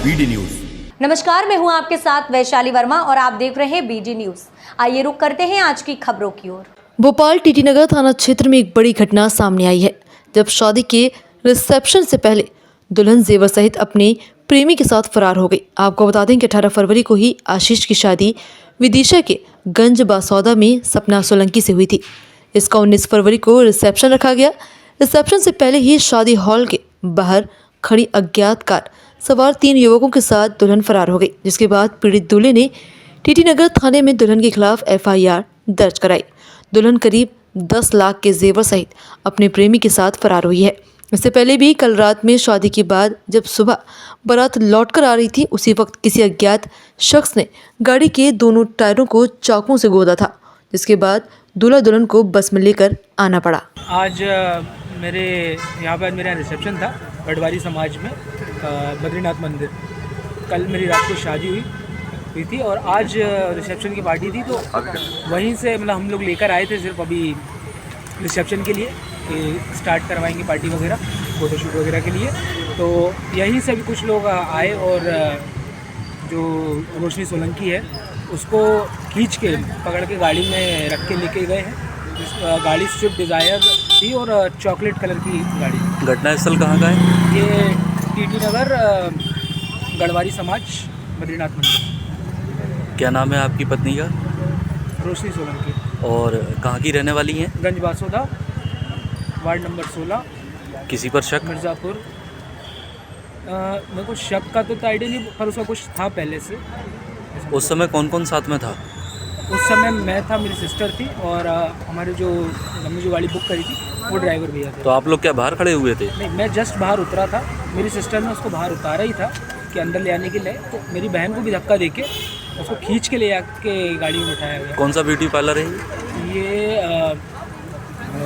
BD news. नमस्कार, मैं हूं आपके साथ वैशाली वर्मा और आप देख रहे हैं बीडी न्यूज। आइए रुक करते हैं आज की खबरों की ओर। भोपाल टीटी नगर थाना क्षेत्र में एक बड़ी घटना सामने आई है, जब शादी के रिसेप्शन से पहले दुल्हन जेवर सहित अपने प्रेमी के साथ फरार हो गई। आपको बता दें कि 18 फरवरी को ही आशीष की शादी विदिशा के गंज बासौदा में सपना सोलंकी से हुई थी। इसका 19 फरवरी को रिसेप्शन रखा गया। रिसेप्शन से पहले ही शादी हॉल के बाहर खड़ी अज्ञात कार सवार 3 युवकों के साथ दुल्हन फरार हो गई, जिसके बाद पीड़ित दूल्हे ने टीटी नगर थाने में दुल्हन के खिलाफ FIR दर्ज कराई। दुल्हन करीब 10 लाख के जेवर सहित अपने प्रेमी के साथ फरार हुई है। इससे पहले भी कल रात में शादी के बाद जब सुबह बारात लौटकर आ रही थी, उसी वक्त किसी अज्ञात शख्स ने गाड़ी के दोनों टायरों को चाकुओं से गोदा था, जिसके बाद दूल्हा दुल्हन को बस में लेकर आना पड़ा। आज मेरे यहाँ पर मेरा रिसेप्शन था गढ़वारी समाज में, बद्रीनाथ मंदिर। कल मेरी रात को शादी हुई थी और आज रिसेप्शन की पार्टी थी, तो वहीं से मतलब हम लोग लेकर आए थे सिर्फ अभी रिसेप्शन के लिए कि स्टार्ट करवाएंगे पार्टी वगैरह, फ़ोटोशूट वगैरह के लिए। तो यहीं से भी कुछ लोग आए और जो रोशनी सोलंकी है उसको खींच के पकड़ के गाड़ी में रख के लेके गए हैं। गाड़ी स्विफ्ट डिज़ायर थी और चॉकलेट कलर की गाड़ी। घटनास्थल कहाँ का है? ये टीटी नगर गढ़वारी समाज बद्रीनाथ मंदिर। क्या नाम है आपकी पत्नी का? रोशनी सोलंकी। और कहाँ की रहने वाली हैं? गंज बासौदा, वार्ड नंबर 16, किसी पर शक? मिर्ज़ापुर। मेरे को शक का तो आइडिया नहीं, पर उसका कुछ था पहले से। उस समय कौन कौन साथ में था? उस समय मैं था, मेरी सिस्टर थी और हमारे हमने जो गाड़ी बुक करी थी वो ड्राइवर भैया थे। तो आप लोग क्या बाहर खड़े हुए थे? नहीं, मैं जस्ट बाहर उतरा था। मेरी सिस्टर ने उसको बाहर उतारा ही था कि अंदर ले आने के लिए, तो मेरी बहन को भी धक्का देके उसको खींच के ले आके गाड़ी में बिठाया गया। कौन सा ब्यूटी पार्लर है ये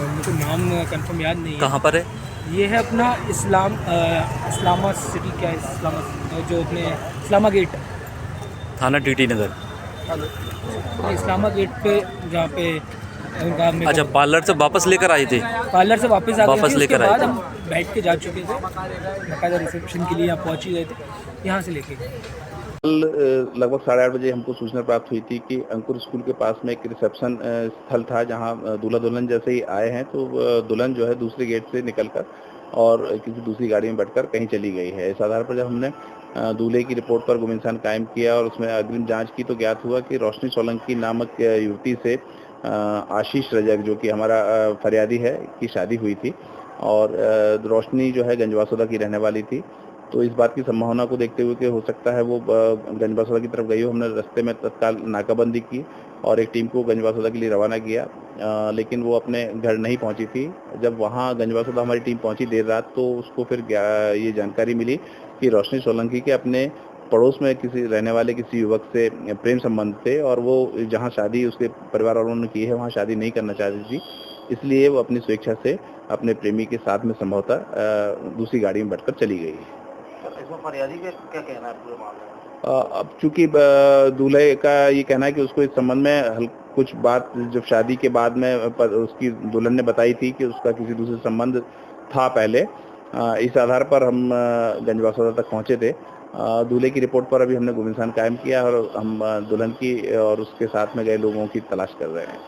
मुझे नाम कंफर्म याद नहीं है। कहाँ पर है? ये है अपना इस्लामा सिटी, क्या है जो अपने इस्लामा गेट, थाना टीटी नगर। इस्लामा गेट पे, जहाँ पे अच्छा, पार्लर से वापस लेकर आए थे? पार्लर से वापस आ गए थे। लेकर आए थे। हम बैठ के जा चुके थे, बाकायदा रिसेप्शन के लिए यहाँ पहुँच ही गए थे, यहाँ से लेके गए। कल लगभग 8:30 बजे हमको सूचना प्राप्त हुई थी कि अंकुर स्कूल के पास में एक रिसेप्शन स्थल था, जहाँ दूल्हा दुल्हन जैसे ही आए हैं तो दुल्हन जो है दूसरे गेट से निकलकर और किसी दूसरी गाड़ी में बैठकर कहीं चली गई है। इस आधार पर जब हमने दूल्हे की रिपोर्ट पर गुमिनसान कायम किया और उसमें अग्रिम जांच की, तो ज्ञात हुआ कि रोशनी सोलंकी नामक युवती से आशीष रजक, जो कि हमारा फरियादी है, की शादी हुई थी और रोशनी जो है गंजबासौदा की रहने वाली थी। तो इस बात की संभावना को देखते हुए कि हो सकता है वो गंजबासौदा की तरफ गई हो, हमने रास्ते में तत्काल नाकाबंदी की और एक टीम को गंजबासौदा के लिए रवाना किया, लेकिन वो अपने घर नहीं पहुंची थी। जब वहां गंजबासौदा हमारी टीम पहुंची देर रात, तो उसको फिर ये जानकारी मिली कि रोशनी सोलंकी के अपने पड़ोस में किसी रहने वाले किसी युवक से प्रेम संबंध थे और वो जहाँ शादी उसके परिवार वालों ने की है वहाँ शादी नहीं करना चाहती थी, इसलिए वो अपनी स्वेच्छा से अपने प्रेमी के साथ में संभवतः दूसरी गाड़ी में बैठकर चली गई। इसमें फरियादी का क्या कहना है पूरे मामले में? अब चूंकि दूल्हे का ये कहना है कि उसको इस संबंध में कुछ बात जब शादी के बाद में उसकी दुल्हन ने बताई थी कि उसका किसी दूसरे संबंध था पहले, इस आधार पर हम गंजबासौदा तक पहुंचे थे। दूल्हे की रिपोर्ट पर अभी हमने गुमिनसान कायम किया और हम दुल्हन की और उसके साथ में गए लोगों की तलाश कर रहे हैं।